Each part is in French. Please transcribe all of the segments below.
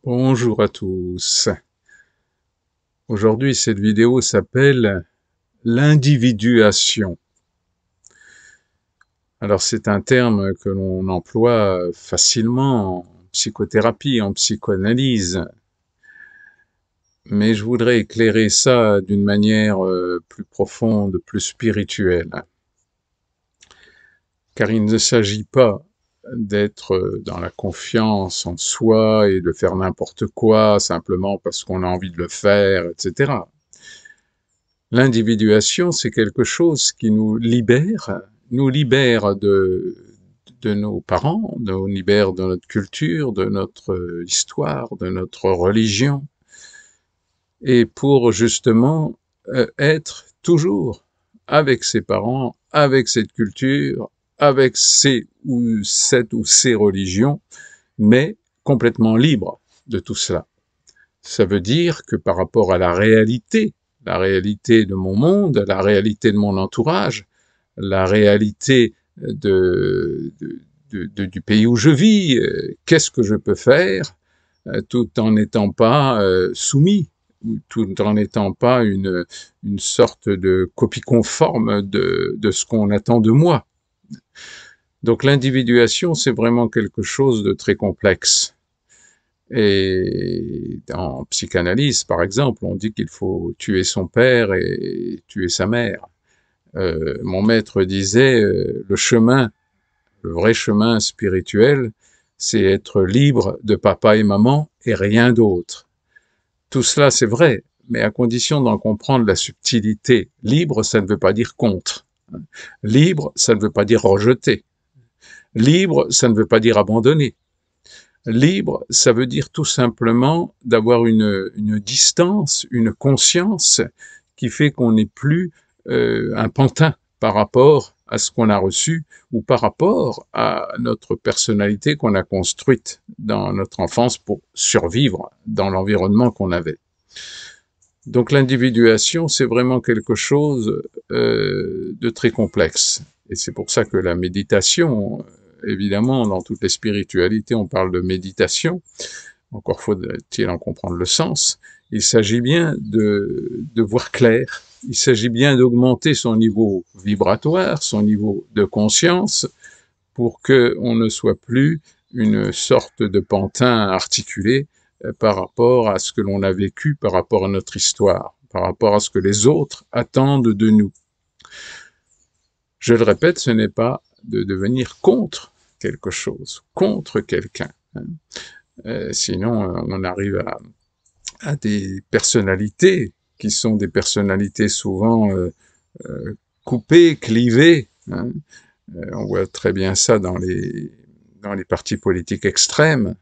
Bonjour à tous. Aujourd'hui, cette vidéo s'appelle l'individuation. Alors, c'est un terme que l'on emploie facilement en psychothérapie, en psychoanalyse, mais je voudrais éclairer ça d'une manière plus profonde, plus spirituelle. Car il ne s'agit pas d'être dans la confiance en soi et de faire n'importe quoi simplement parce qu'on a envie de le faire, etc. L'individuation, c'est quelque chose qui nous libère de nos parents, nous libère de notre culture, de notre histoire, de notre religion, et pour justement être toujours avec ses parents, avec cette culture, avec cette ou ces religions, mais complètement libre de tout cela. Ça veut dire que par rapport à la réalité de mon monde, la réalité de mon entourage, la réalité du pays où je vis, qu'est-ce que je peux faire tout en n'étant pas soumis, tout en n'étant pas une sorte de copie conforme de ce qu'on attend de moi. Donc l'individuation, c'est vraiment quelque chose de très complexe. Et en psychanalyse, par exemple, on dit qu'il faut tuer son père et tuer sa mère. Mon maître disait, le vrai chemin spirituel, c'est être libre de papa et maman et rien d'autre. Tout cela, c'est vrai, mais à condition d'en comprendre la subtilité. Libre, ça ne veut pas dire contre. Libre, ça ne veut pas dire rejeter. Libre, ça ne veut pas dire abandonner. Libre, ça veut dire tout simplement d'avoir une distance, une conscience qui fait qu'on n'est plus un pantin par rapport à ce qu'on a reçu ou par rapport à notre personnalité qu'on a construite dans notre enfance pour survivre dans l'environnement qu'on avait. Donc l'individuation, c'est vraiment quelque chose de très complexe. Et c'est pour ça que la méditation, évidemment, dans toutes les spiritualités, on parle de méditation. Encore faut-il en comprendre le sens. Il s'agit bien de voir clair. Il s'agit bien d'augmenter son niveau vibratoire, son niveau de conscience, pour qu'on ne soit plus une sorte de pantin articulé par rapport à ce que l'on a vécu, par rapport à notre histoire, par rapport à ce que les autres attendent de nous. Je le répète, ce n'est pas de devenir contre quelque chose, contre quelqu'un. Sinon, on arrive à des personnalités qui sont des personnalités souvent coupées, clivées. On voit très bien ça dans les partis politiques extrêmes,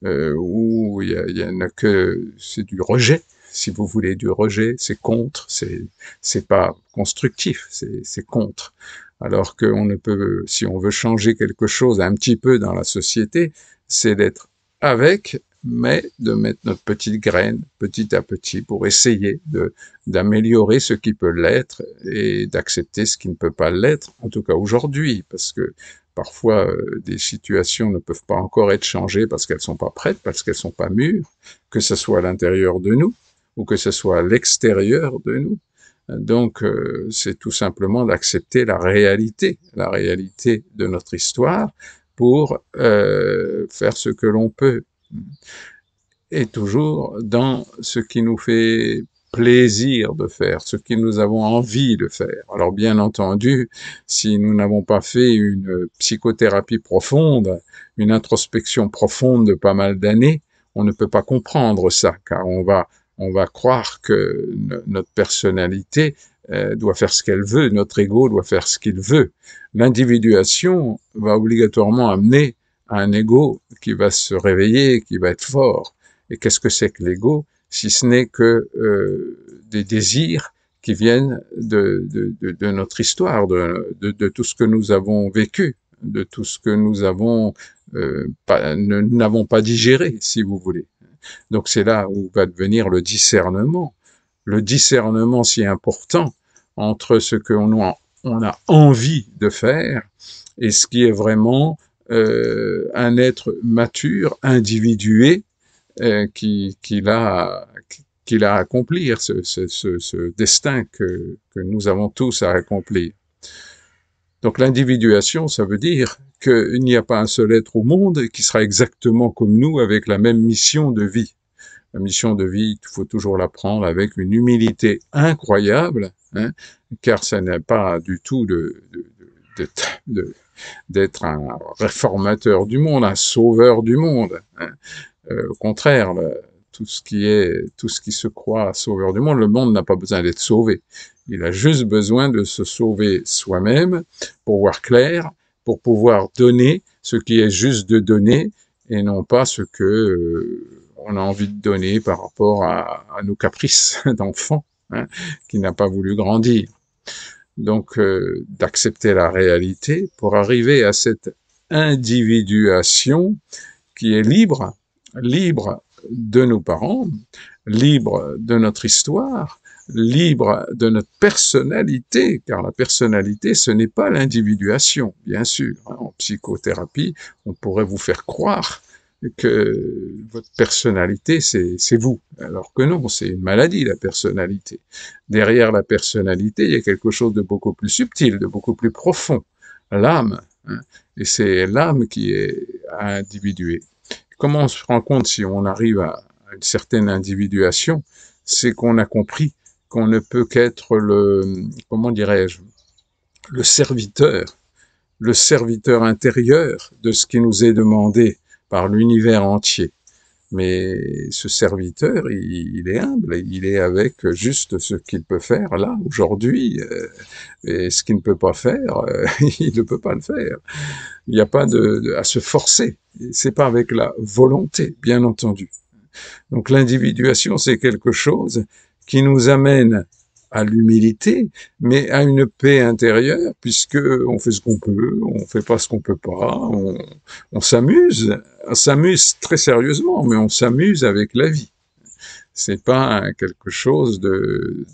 où il y en a que c'est du rejet, si vous voulez, du rejet, c'est contre, c'est pas constructif, c'est contre. Alors qu'on ne peut, si on veut changer quelque chose un petit peu dans la société, c'est d'être avec, mais de mettre notre petite graine petit à petit pour essayer d'améliorer ce qui peut l'être et d'accepter ce qui ne peut pas l'être, en tout cas aujourd'hui, parce que parfois des situations ne peuvent pas encore être changées parce qu'elles sont pas prêtes, parce qu'elles sont pas mûres, que ce soit à l'intérieur de nous ou que ce soit à l'extérieur de nous. Donc, c'est tout simplement d'accepter la réalité de notre histoire pour faire ce que l'on peut. Et toujours dans ce qui nous fait plaisir de faire, ce que nous avons envie de faire. Alors bien entendu, si nous n'avons pas fait une psychothérapie profonde, une introspection profonde de pas mal d'années, on ne peut pas comprendre ça, car on va croire que notre personnalité doit faire ce qu'elle veut, notre ego doit faire ce qu'il veut. L'individuation va obligatoirement amener à un ego qui va se réveiller, qui va être fort. Et qu'est-ce que c'est que l'ego, si ce n'est que des désirs qui viennent de notre histoire, de tout ce que nous avons vécu, de tout ce que nous avons n'avons pas digéré, si vous voulez. Donc c'est là où va devenir le discernement si important entre ce qu'on a envie de faire et ce qui est vraiment un être mature, individué, qu'il a à accomplir, ce destin que nous avons tous à accomplir. Donc l'individuation, ça veut dire qu'il n'y a pas un seul être au monde qui sera exactement comme nous avec la même mission de vie. La mission de vie, il faut toujours la prendre avec une humilité incroyable, hein, car ça n'est pas du tout d'être un réformateur du monde, un sauveur du monde. Hein. Au contraire, tout ce qui se croit sauveur du monde, le monde n'a pas besoin d'être sauvé. Il a juste besoin de se sauver soi-même pour voir clair, pour pouvoir donner ce qui est juste de donner et non pas ce que on a envie de donner par rapport à nos caprices d'enfant, hein, qui n'a pas voulu grandir. Donc, d'accepter la réalité pour arriver à cette individuation qui est libre de nos parents, libre de notre histoire, libre de notre personnalité, car la personnalité, ce n'est pas l'individuation, bien sûr. En psychothérapie, on pourrait vous faire croire que votre personnalité, c'est vous, alors que non, c'est une maladie, la personnalité. Derrière la personnalité, il y a quelque chose de beaucoup plus subtil, de beaucoup plus profond, l'âme, hein, et c'est l'âme qui est à individuer. Comment on se rend compte si on arrive à une certaine individuation? C'est qu'on a compris qu'on ne peut qu'être comment dirais-je, le serviteur intérieur de ce qui nous est demandé par l'univers entier. Mais ce serviteur, il est humble, il est avec juste ce qu'il peut faire là, aujourd'hui, et ce qu'il ne peut pas faire, il ne peut pas le faire. Il n'y a pas à se forcer, c'est pas avec la volonté, bien entendu. Donc l'individuation, c'est quelque chose qui nous amène à l'humilité, mais à une paix intérieure, puisque on fait ce qu'on peut, on fait pas ce qu'on peut pas, on s'amuse très sérieusement, mais on s'amuse avec la vie. C'est pas quelque chose de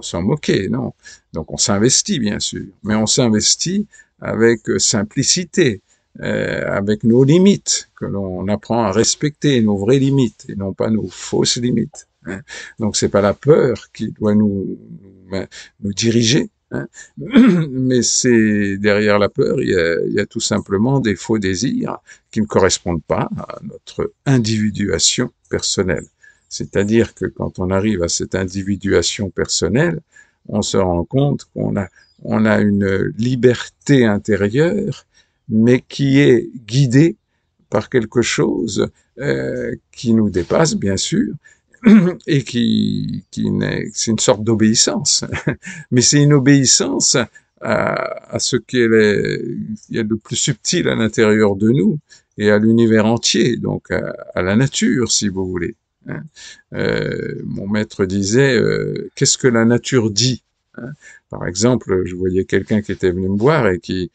s'en moquer, non. Donc on s'investit, bien sûr, mais on s'investit avec simplicité, avec nos limites, que l'on apprend à respecter, nos vraies limites, et non pas nos fausses limites. Hein. Donc c'est pas la peur qui doit nous diriger, hein. Mais c'est derrière la peur, il y a tout simplement des faux désirs qui ne correspondent pas à notre individuation personnelle. C'est-à-dire que quand on arrive à cette individuation personnelle, on se rend compte qu'on a une liberté intérieure, mais qui est guidée par quelque chose qui nous dépasse, bien sûr, et c'est une sorte d'obéissance. Mais c'est une obéissance à ce qu'il y a de plus subtil à l'intérieur de nous et à l'univers entier, donc à la nature, si vous voulez. Hein. Mon maître disait, qu'est-ce que la nature dit? Hein. Par exemple, je voyais quelqu'un qui était venu me voir et qui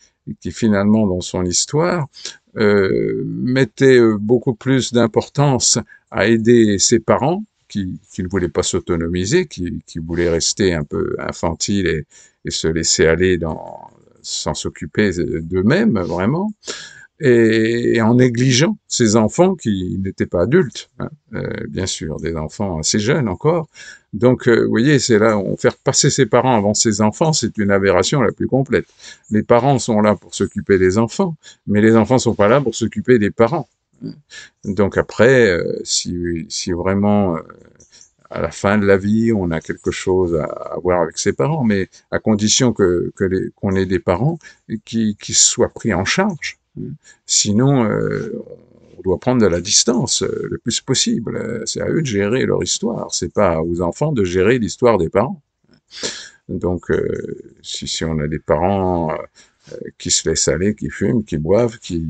finalement, dans son histoire, mettait beaucoup plus d'importance à aider ses parents, qui ne voulaient pas s'autonomiser, qui voulaient rester un peu infantiles et se laisser aller sans s'occuper d'eux-mêmes, vraiment, et en négligeant ces enfants qui n'étaient pas adultes, hein, bien sûr, des enfants assez jeunes encore. Donc, vous voyez, c'est là, faire passer ses parents avant ses enfants, c'est une aberration la plus complète. Les parents sont là pour s'occuper des enfants, mais les enfants sont pas là pour s'occuper des parents. Donc après, si vraiment à la fin de la vie, on a quelque chose à voir avec ses parents, mais à condition qu'on ait des parents qui soient pris en charge. Sinon, on doit prendre de la distance le plus possible. C'est à eux de gérer leur histoire. C'est pas aux enfants de gérer l'histoire des parents. Donc, si on a des parents qui se laissent aller, qui fument, qui boivent, qui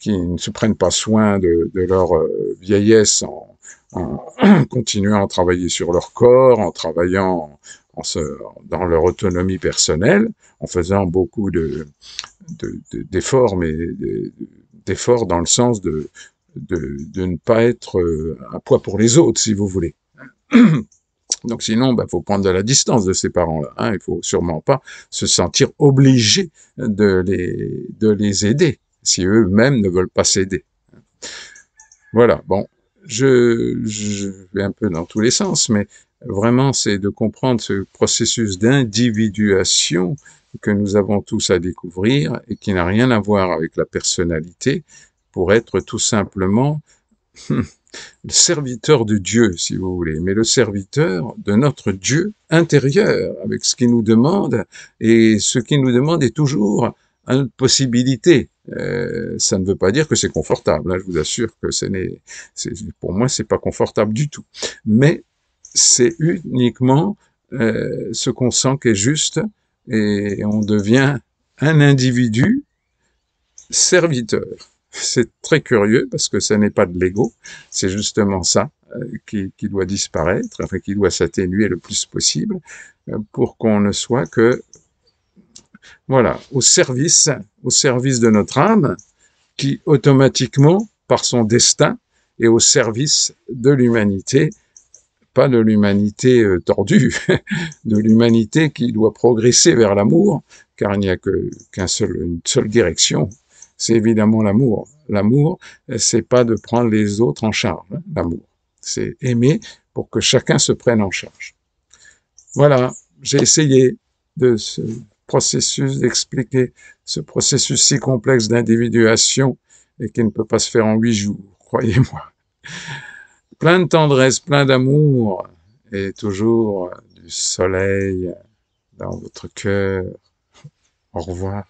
ne se prennent pas soin de leur vieillesse en continuant à travailler sur leur corps, en travaillant dans leur autonomie personnelle, en faisant beaucoup d'efforts, mais d'efforts dans le sens de ne pas être un poids pour les autres, si vous voulez. Donc sinon, faut prendre de la distance de ces parents-là. Hein. Il faut sûrement pas se sentir obligé de les aider. si eux-mêmes ne veulent pas céder. Voilà, bon, je vais un peu dans tous les sens, mais vraiment, c'est de comprendre ce processus d'individuation que nous avons tous à découvrir et qui n'a rien à voir avec la personnalité, pour être tout simplement le serviteur de Dieu, si vous voulez, mais le serviteur de notre Dieu intérieur, avec ce qu'il nous demande, et ce qu'il nous demande est toujours une possibilité. Ça ne veut pas dire que c'est confortable, hein, je vous assure que pour moi, c'est pas confortable du tout. Mais c'est uniquement ce qu'on sent qui est juste, et on devient un individu serviteur. C'est très curieux parce que ce n'est pas de l'ego, c'est justement ça qui doit disparaître, enfin qui doit s'atténuer le plus possible pour qu'on ne soit que, voilà, au service de notre âme qui automatiquement, par son destin, est au service de l'humanité, pas de l'humanité tordue, de l'humanité qui doit progresser vers l'amour, car il n'y a une seule direction, c'est évidemment l'amour. L'amour, c'est pas de prendre les autres en charge, hein, l'amour. C'est aimer pour que chacun se prenne en charge. Voilà, j'ai essayé d'expliquer ce processus si complexe d'individuation et qui ne peut pas se faire en 8 jours, croyez-moi. Plein de tendresse, plein d'amour et toujours du soleil dans votre cœur. Au revoir.